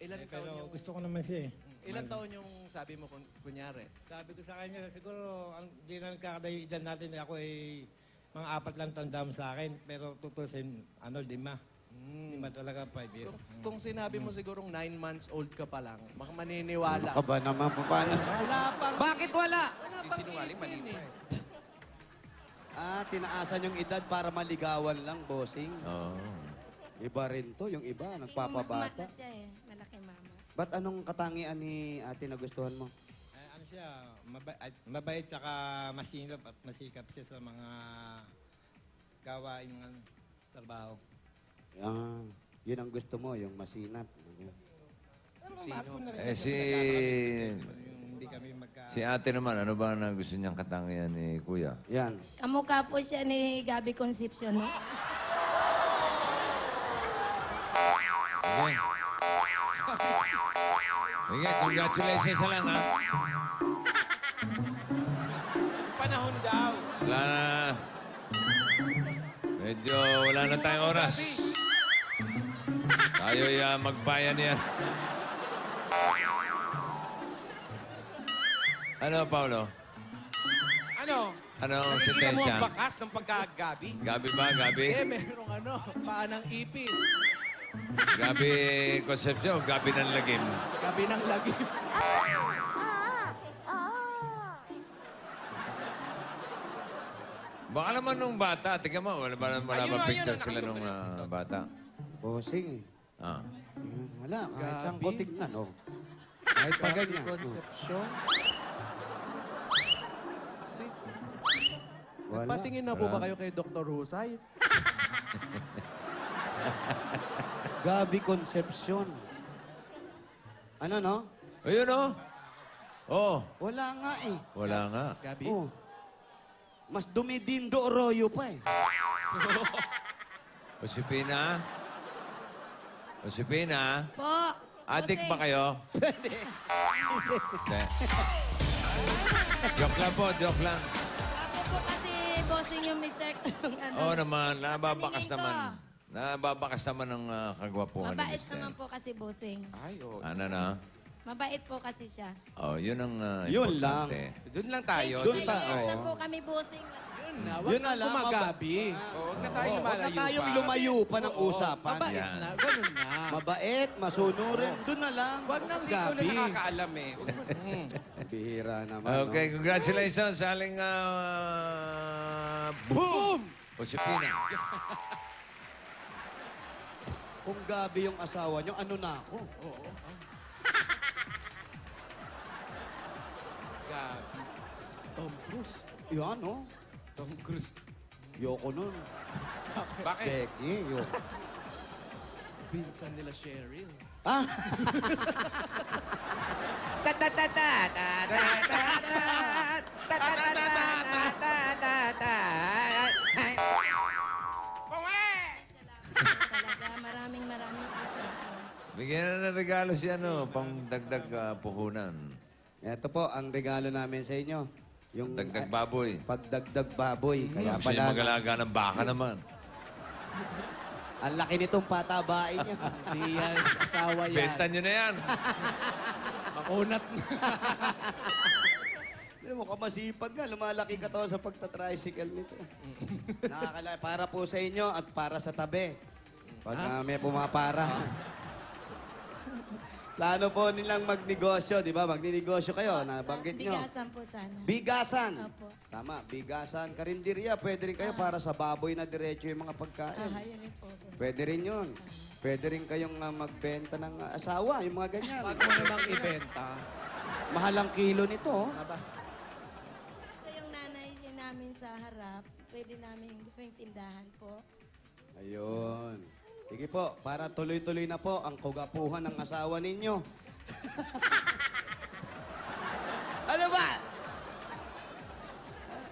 Ilang taon Pero yung... gusto ko naman siya eh. Ilang taon yung sabi mo kunyari? Sabi ko sa kanya, siguro hindi na nagkakadayo edad natin. Ako ay mga 4 lang tanda mo sa akin. Pero tutusin, 5. 5 talaga 5 years. Kung sinabi mo sigurong 9 months old ka pa lang, baka maniniwala. Ano ka ba naman? Paano? Wala pang... Bakit wala? Wala Si pang sinungaling, mali ipin pa eh. eh. Tinaasan yung edad para maligawan lang, bossing. Oo. Iba rin to, yung iba, Ma nagpapabata. na siya eh, malaki mama. Ba't anong katangian ni ate na gustuhan mo? Ano siya, mabait tsaka masinop at masikap siya sa mga gawain ng trabaho. Yun ang gusto mo, yung masinap. Sino? Hindi kami Si ate naman, ano ba na gusto niyang katangian ni Kuya? Yan. Kamukha po siya ni Gabi Concepcion, no? Okay. Sige, congratulations na lang, ha? panahon daw. Wala na. Medyo wala na tayong oras. Tayo'y magbayan niya. Ano, Paolo? Ano? Ano ang Nakikita mo sentensya? ang bakas ng pagkagabi? Gabi ba? Gabi? merong paa ng ipis. Gabi Concepcion, gabi ng lagim. Gabi ng lagim. Baka naman nung bata, tingnan mo, wala ba Ayun, picture ayun, sila nung bata? Bossing. Ah. Wala, kahit saan ko Gabi. tignan, oh. Kahit pa ganyan. Concepcion. Si, Wala. Patingin na po ba kayo kay Dr. Husay? Gabi Concepcion. Ano, no? Ayun, oh. Oh, Wala nga eh. wala nga. Gabi? Oh. Mas dumidindo Royo pa eh. Josepina? Josepina? Po. Adik ba kayo? Pwede. Hindi. Joke lang po, joke lang. Ako po kasi bossing yung Mr. ano, Oo naman, nababakas Patingin ko. naman. Nababakas naman ng kagwapuhan ni Mabait Mister. naman po kasi bossing. Ay, oh. Ano na? Mabait po kasi siya. Oh, yun ang Yun importante. Doon lang tayo. Doon Ay, tayo. yes na po kami bossing. Yun na, Yun na lang, kumagabi. Huwag na tayo Huwag na lumalayo tayong pa. lumayo pa ng usapan. Mabait Yan. na, ganun na. Mabait, masunurin. Doon na lang. Huwag nang Kasi ikaw na gabi. nakakaalam eh. Huwag mo Bihira naman. Okay, congratulations sa aling Boom! Josepina. Kung Gabi yung asawa nyo, ano na ako? Oo. Gabi. Tom Cruise. Yan, no? Tom Cruise. Yoko nun. Bakit? Becky, yoko. Pinsan nila Cheryl. Ah! Talaga, maraming po salamat. Bigyan na ng regalo siya, no? Pang dagdag puhunan. Ito po, ang regalo namin sa inyo. Yung Dagdag baboy. pagdagdag baboy. Kaya Kasi pala, mag-alaga ng baka naman. ang laki nitong patabain niya. Hindi yan, asawa yan. Benta nyo na yan. Makunat na. Hindi mo ka masipag nga. Lumalaki ka to sa pagta-tricycle nito. Nakakalaki. Para po sa inyo at para sa tabi. Pag may pumapara. Plano po nilang magnegosyo, di ba? Magninegosyo kayo, nabanggit nyo. Bigasan po sana. Bigasan. Opo. Tama, bigasan. Karinderya, pwede rin kayo para sa baboy na diretso yung mga pagkain. Yun rin po. Pwede rin yun. Pwede rin kayong magbenta ng asawa, yung mga ganyan. Wag mo namang ibenta. Mahal ang kilo nito. Oh. Aba, Gusto yung nanay namin sa harap, pwede namin gawing tindahan po. Ayun. Sige po, para tuloy-tuloy na po ang kugapuhan ng asawa ninyo. Ano ba?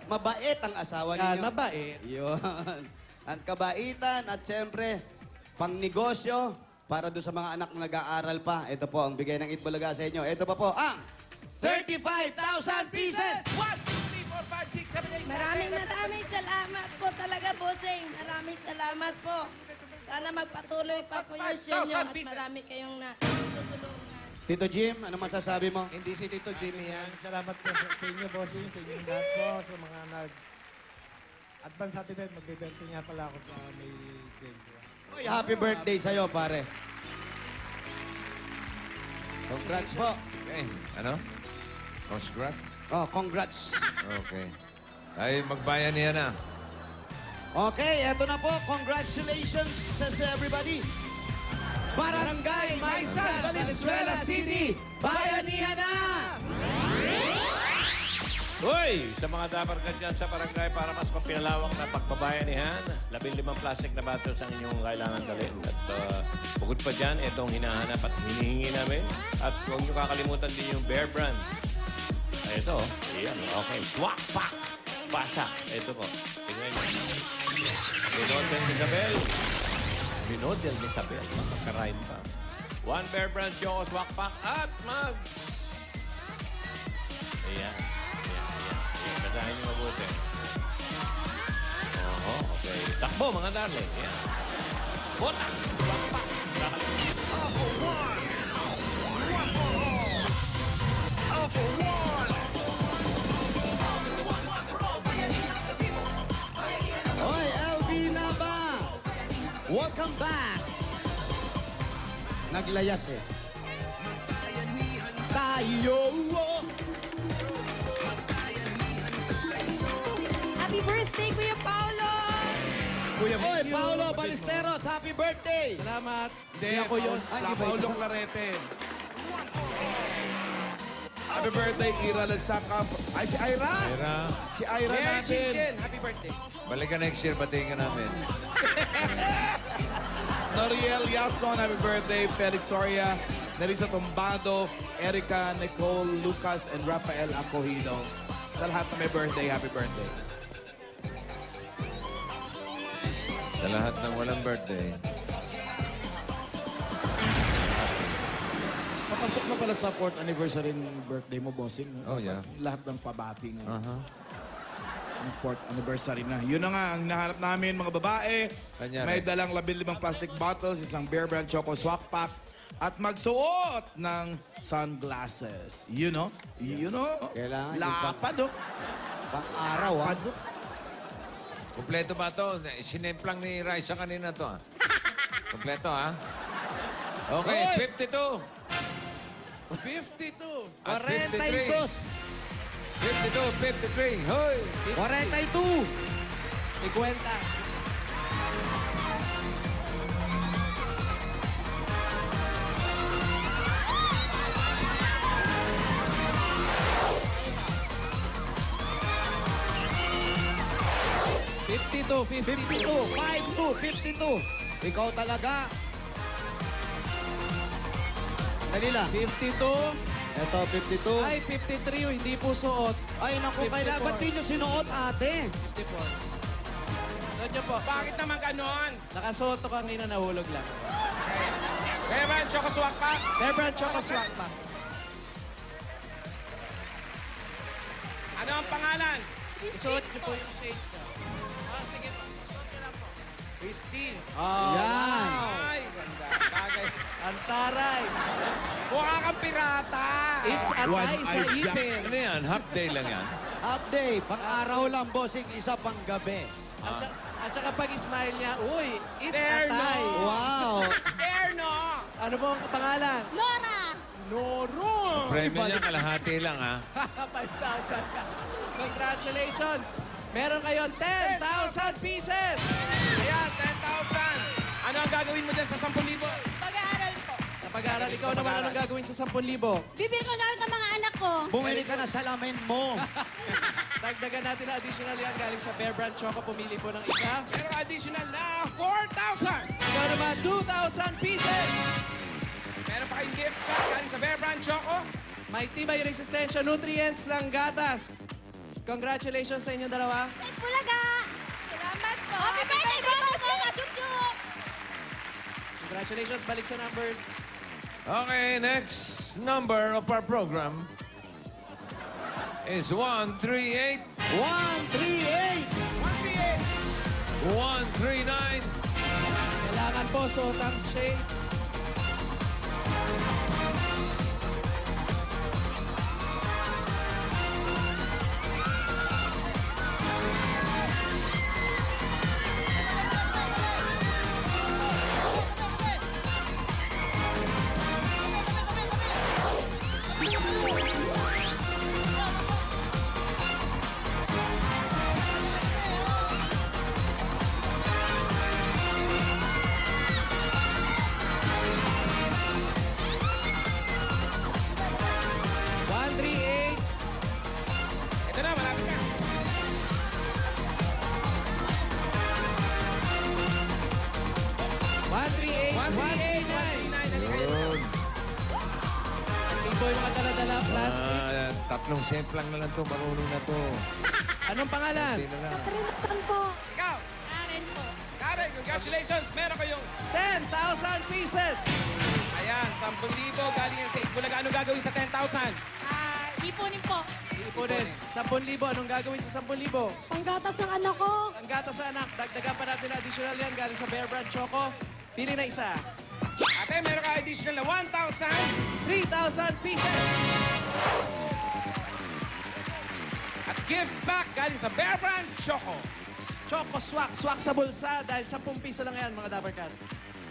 Mabait ang asawa yan, ninyo. mabait. Yun. Ang kabaitan at siyempre, pang negosyo para doon sa mga anak na nag-aaral pa. Ito po ang bigay ng Itbulaga sa inyo. Ito pa po ang 35,000 pieces! 1, 2, 3, 4, 5, 6, 7, 8, Maraming salamat po talaga, bossing. Maraming salamat po. Sana magpatuloy pa po yung show nyo at marami kayong natutulungan. Tito Jim, ano masasabi mo? Hindi si Tito Jimmy yan. Salamat po sa inyo, bossing, sa inyo lahat po, sa mga advance happy birthday. Magbe-birthday nga pala ako sa May 20. Uy, happy birthday sa'yo, pare. Congrats po. Okay, ano? Congrats? Oh, congrats. Okay. Ay, magbayan niya na. Okay, eto na po. Congratulations sa everybody. Barangay Maisal, Valenzuela City, Bayanihan na! Hoy! Sa mga dapat ka dyan sa barangay para mas mapinalawak na pagbabayanihan, 15 plastic na bottles ang inyong kailangan dalhin. At bukod pa dyan, itong hinahanap at hinihingi namin. At huwag niyo kakalimutan din yung Bear Brand. Ito, ayan, okay. Swak, pak, basa. Ito po. Tingnan niyo. Binod del Isabel. Binod del Isabel. Makaka-rhyme pa. One Bear Brand Choco Swak, pak, at mag... Ayan. Ayan. Basahin niyo mabuti. Oo, okay. Takbo, mga darling. Yan. Bota! Hoy, LV Nava! Welcome back! Naglayas eh. Tayo! Happy birthday, Kuya Paolo! Hoy, Paolo Ballesteros, happy birthday! Salamat. Hindi, ako yun. Ay, Sa iba Paulo ito. Clarete. Happy birthday, Ira Lansaka. Ay, si Ira! Ira, Si Ira natin. Happy birthday. balik ka next year, batiin ka namin. Noriel Yason, happy birthday. Felix Soria, Nerissa Tombado, Erica, Nicole, Lucas, and Rafael Acohido. Sa lahat na may birthday, happy birthday. Sa lahat ng walang birthday. Papasok na pala sa 4th anniversary ng birthday mo, bossing. Oh, yeah. Lahat ng pabati ng Aha. ng 4th anniversary na. Yun na nga, ang nahanap namin, mga babae. Kanyari. May dalang 15 plastic bottles, isang Bear Brand Choco Swak Pack, at magsuot ng sunglasses. You know? Kailangan yung Lapad, oh. Pang-araw, ha? Lapad, oh. Kompleto ba ito? Sinemplang ni Raisa kanina to, ah. Kompleto, ha? Okay, Hoy! 52. 52. At 42! 52, 53. Hoy! 42! 50. $52, 52! 52! 52! Ikaw talaga. Dali lang. 52. Ito, 52. Ay, 53. Hindi po suot. Ay, naku, 54. kailangan. Ba't di nyo sinuot, ate? 54. Suot niyo po. Bakit naman ganon? Nakasuot ko kanina, nahulog lang. Kaya man, Choco Swak pa. Bear Brand Choco Swak pa. Ano ang pangalan? Isuot niyo po yung shades niyo. Ah, sige po. Suot niyo lang po. Christine. Oh, Yan. Ay, ganda. Bagay. ang taray. Mukha kang pirata. It's a tie sa ipin. Ano yan? Half day lang yan? Half day. Pang-araw lang, bossing. Isa pang gabi. At saka pag-smile niya, uy, it's There, a tie. no. Wow! Erno. Ano po ang pangalan? Nora! Noro. Premium niya, kalahati lang, ha? 5,000 ka. Congratulations! Meron kayong 10,000 pieces! Ayan, 10,000. Ano ang gagawin mo dyan sa 10,000? Pag-aaral po. Sa pag-aaral, ikaw naman anong gagawin sa 10,000? Bibili ko gamit ng mga anak ko. Bumili ka na salamin mo. Dagdagan natin na additional yan galing sa Bear Brand Choco. Pumili po ng isa. Pero additional na 4,000. Ikaw naman, 2,000 pieces! Meron pa kayong gift card galing sa Bear Brand Choco. May tibay resistensya, nutrients ng gatas. Congratulations sa inyong dalawa. Ay, Bulaga! Salamat po. Happy birthday, Boss! Juk-juk! Congratulations, balik sa numbers. Okay, next number of our program is 138, 138! 139, Kailangan po suot ang shades. Ito na, malapit na. Ito yung mga dala-dala plastic. tatlong semplang na lang to, marunong na to. Anong pangalan? Hindi na lang. Ikaw, Karen po. Karen, congratulations. Meron kayong 10,000 pieces! Ayan, 10,000 galing yan sa Bulaga. Ano gagawin sa 10,000? Ipunin po. Ipunin. 10,000. Anong gagawin sa 10,000? Panggatas ng anak ko. Ang gata sa anak, dagdagan pa natin na additional yan galing sa Bear Brand Choco. Pili na isa. Ate, meron ka additional na 1,000. 3,000 pieces. At gift back galing sa Bear Brand Choco. Choco Swak. Swak sa bulsa dahil 10 piso lang yan, mga Dapper Cats.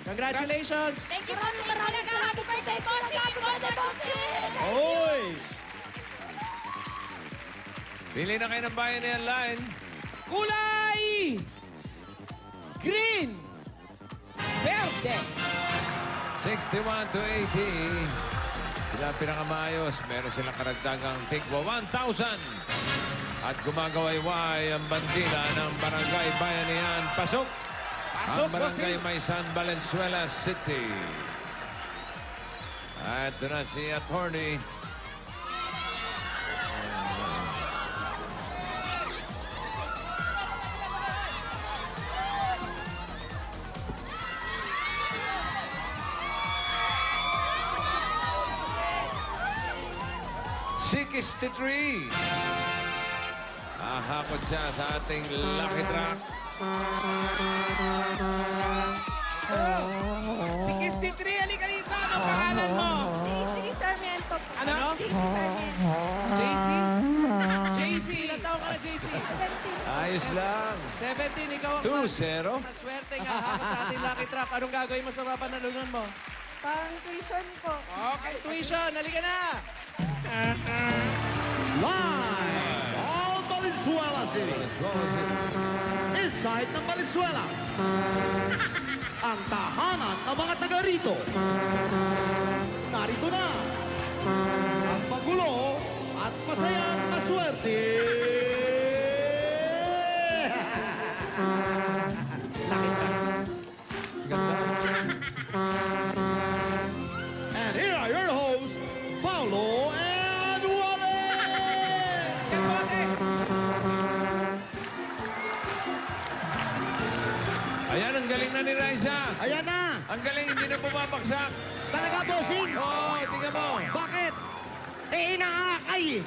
Congratulations! Thank you, Bossing. Talaga, happy birthday, Bossing! Happy birthday, Bossing! Oy! Pili na kayo ng Bayanihan line. Kulay! Green! Verde! 61 to 80. Sila pinakamayos. Meron silang karagdagang tigwa 1,000. At gumagawayway ang bandila ng Barangay Bayanihan. Pasok! Pasok, ang Barangay bossing. Maysan, Valenzuela City. At doon na si Attorney. $63. Ahakot siya sa ating Lucky Drop. Si Kisty Tree, halika dito. Anong pangalan mo? JC Sarmiento. Ano? JC Sarmiento. JC? JC, ilan taong ka na, JC? Ayos lang. 17, ikaw ang 2-0. maswerte nga hakot sa ating Lucky Drop. Anong gagawin mo sa mapanalunan mo? Pang tuition po. Okay, tuition, halika na! Live! All Valenzuela City. Inside ng Valenzuela. Ang tahanan ng mga taga rito. Narito na. Ang magulo at masayang maswerte. Lakit ka. And here are your hosts, Paulo and Wally! Yan po, ate. Ayan, ang galing na ni Raisa. Ayan na! Ang galing, hindi na bumabagsak. Talaga, bossing! Oo, tingnan mo. Bakit? Eh, inaakay eh.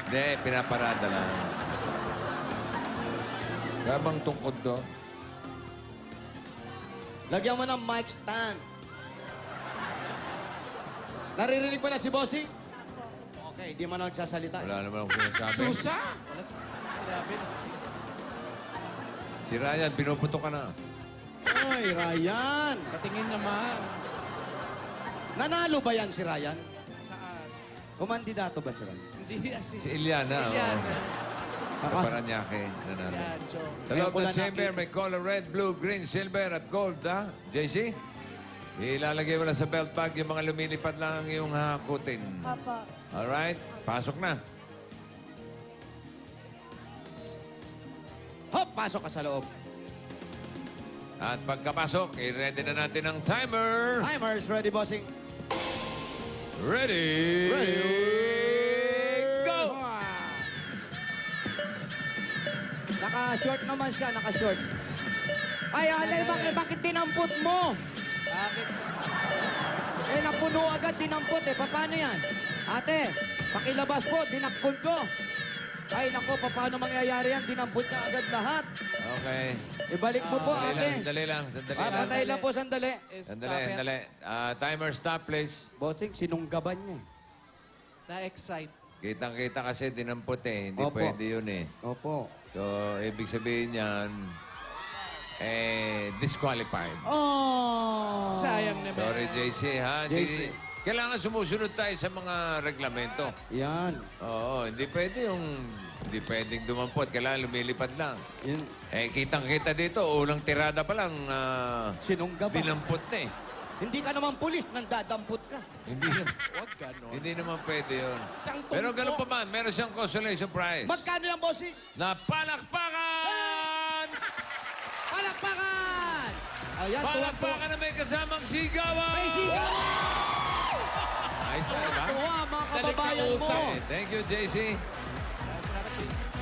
Hindi, pinaparada lang. Gabang tungkod to. Lagyan mo ng mic stand. Naririnig mo na si bossing? Okay, di man ako nagsasalita. Wala naman akong sinasabi. Susa? Wala sinabi na. Si Ryan, pinuputo ka na. Ay, Ryan! Patingin naman. Nanalo ba yan si Ryan? Saan? Kumandidato ba si Ryan? Hindi, Si Iliana. Si Iliana. Oo. Paranaque. Si Nanalo. Anjo. Sa loob Kaya ng pula chamber, nakita. may color red, blue, green, silver, at gold, ha? JC? Ilalagay mo na sa belt bag yung mga lumilipad lang ang iyong hakutin. Papa. Alright? Pasok na. Hop, pasok ka sa loob. At pagkapasok, i-ready na natin ang timer. Timers ready, bossing. Ready? Ready. Go! Naka-short naman siya, naka-short. Ay, Alay, bakit dinampot mo? Bakit? Eh, napuno agad, dinampot eh. Paano yan? Ate, pakilabas po, dinakpon ko. Ay, nako, paano mangyayari yan? Dinampot na agad lahat. Okay. Ibalik mo po, ate. Sandali lang, sandali Ah, lang. patay lang po, sandali. Sandali, sandali. Timer stop, please. Bossing, sinunggaban niya eh. Na-excite. Kitang-kita kasi dinampot eh. Hindi Opo. pwede yun eh. Opo. So, ibig sabihin yan, disqualified. Oh! Sayang naman. Sorry, JC, ha? JC. Kailangan sumusunod tayo sa mga reglamento. Yan. Oo, hindi pwede hindi pwedeng dumampot. Kailangan lumilipad lang. Yan. Kitang-kita dito, unang tirada pa lang, Sinunggaban. dinampot na eh. Hindi ka naman pulis, nandadampot ka. Hindi naman, Huwag ganon. hindi naman pwede yun. Isang Pero tungko. ganun pa man, meron siyang consolation prize. Magkano yan, bossing? Na palakpakan! Palakpakan! Ayan, tuwag-tuwa. Palakpakan na may kasamang sigawan! May sigawan! Ayos na, diba? Tuwa, mga kababayan mo. Okay, thank you, JC.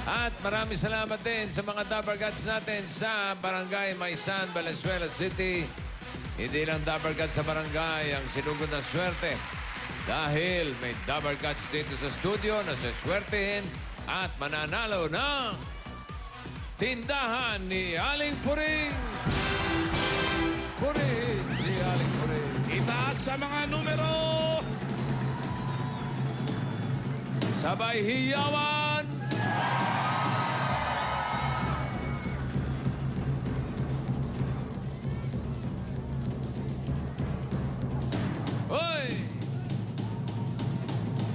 At maraming salamat din sa mga Dapper Gods natin sa Barangay Maysan, Valenzuela City. Hindi lang Dapper Gods sa barangay ang sinugod ng swerte. Dahil may Dabar Cats dito sa studio na saswertehin at mananalo ng tindahan ni Aling Puring. Puring, si Aling Puring. Itaas sa mga numero. Sabay hiyawan. Hoy!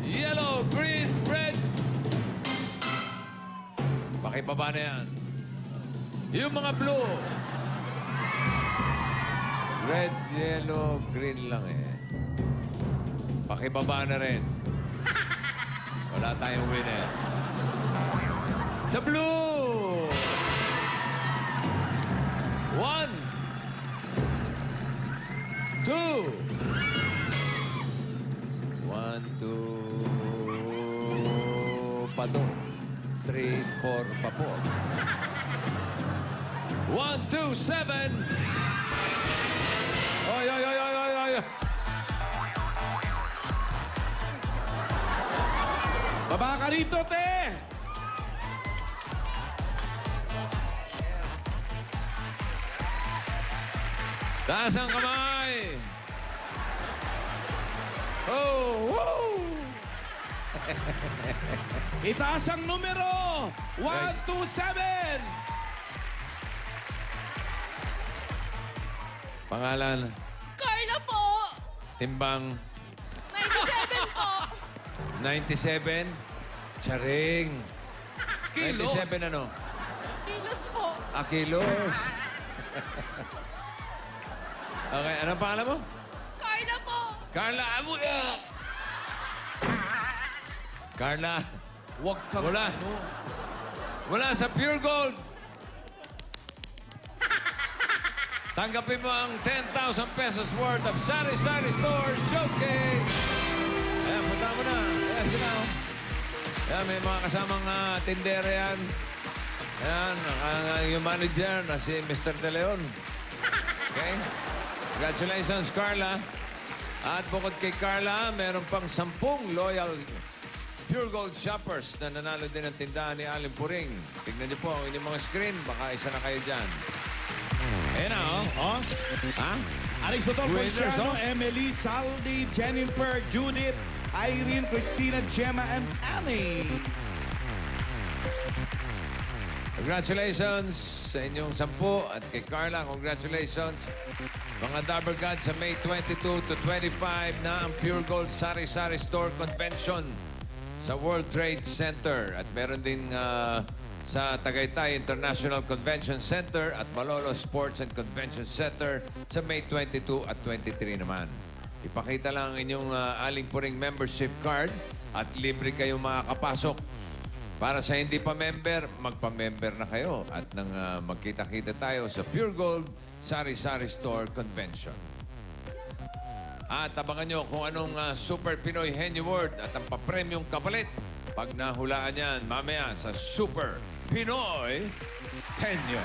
Yellow, green, red. Pakibaba na yan. Yung mga blue. Red, yellow, green lang eh. Pakibaba na rin. Wala tayong winner. Sa blue! 1, 2. 1, 2. Pato. 3, 4, papo. 1, 2, 7. Oy, oy, oy, oy, oy, oy. Baba ka rito, te! Taas ang kamay! Oh, woo! Itaas ang numero! 1, 2, 7! Pangalan, Carla po! timbang 97 po! 97. Charing. Kilos. 97 ano? Kilos po! Kilos. Okay, anong pangalan mo? Carla po! Carla. Carla. Huwag kang Wala. Wala sa Pure Gold. Tanggapin mo ang 10,000 pesos worth of Sari Sari Store Showcase. Ayan, punta mo na. Ayan sila. oh. Ayan, may mga kasamang tindera yan. Ayan, yung manager na si Mr. De Leon. Okay? Congratulations, Carla. At bukod kay Carla, meron pang 10 loyal Pure Gold shoppers na nanalo din ng tindahan ni Aling Puring. Tignan niyo po ang inyong mga screen. Baka isa na kayo dyan. Ayan na, oh. Ha? Aristotle Winners, Ponciano, oh. Emily, Saldi, Jennifer, Judith, Irene, Christina, Gemma, and Annie. Congratulations sa inyong 10 at kay Carla, congratulations. Mga Dabber Gods sa May 22 to 25 na ang Pure Gold Sari Sari Store Convention sa World Trade Center. At meron din sa Tagaytay International Convention Center at Malolo Sports and Convention Center sa May 22 at 23 naman. Ipakita lang ang inyong Aling Puring membership card at libre kayong makakapasok. Para sa hindi pa member, magpa-member na kayo at nang magkita-kita tayo sa Pure Gold Sari Sari Store Convention. At abangan nyo kung anong Super Pinoy Henny Award at ang papremyong kapalit pag nahulaan yan mamaya sa Super Pinoy Henyo.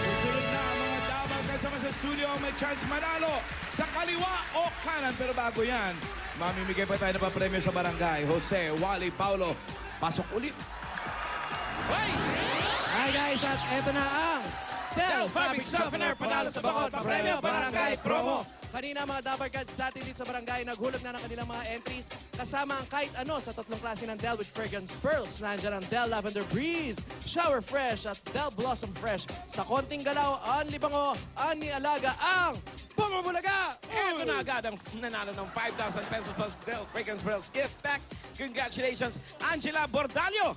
Susunod na ang mga Davao kasama sa studio may chance manalo sa kaliwa o kanan. Pero bago yan, mamimigay pa tayo ng papremyo sa barangay. Jose, Wally, Paulo, pasok ulit. Hi guys, at eto na ang Del Fabric Softener panalo sa Bacol Papremyo Barangay Promo. Kanina mga Dabber Cats natin dito sa barangay naghulog na ng kanilang mga entries kasama ang kahit ano sa 3 klase ng Del with Fragrance Pearls. Nandiyan ang Del Lavender Breeze, Shower Fresh at Del Blossom Fresh. Sa konting galaw, Anli Bango, Anli Alaga ang Pumabulaga! Ito na agad ang nanalo ng 5,000 pesos plus Del Fragrance Pearls gift pack. Congratulations, Angela Bordalio!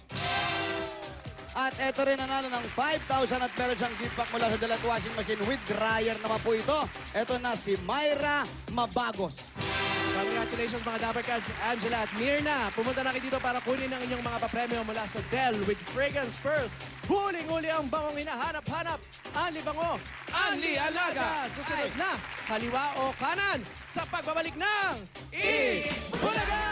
At eto rin nanalo ng 5,000 at meron siyang gift pack mula sa Delat Washing Machine with dryer naman po ito. Eto na si Myra Mabagos. Congratulations mga Dabber Cats, Angela at Mirna. Pumunta na kayo dito para kunin ang inyong mga papremyo mula sa Del with Fragrance Pearls. Huling-huli ang bangong hinahanap-hanap. Anli Bango, Anli Alaga. Susunod na, kaliwa o kanan sa pagbabalik ng Bulaga!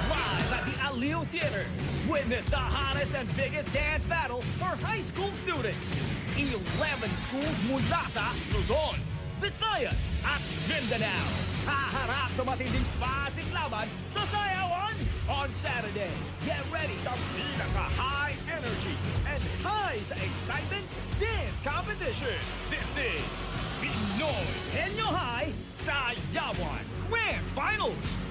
Live at the Aliw Theater, witness the hottest and biggest dance battle for high school students. 11 schools mula sa Luzon, Visayas at Mindanao. Haharap sa matinding Pasig laban sa Sayawan on Saturday. Get ready sa pinaka-high energy and high sa excitement dance competition. This is Pinoy Henyo High Sayawan Grand Finals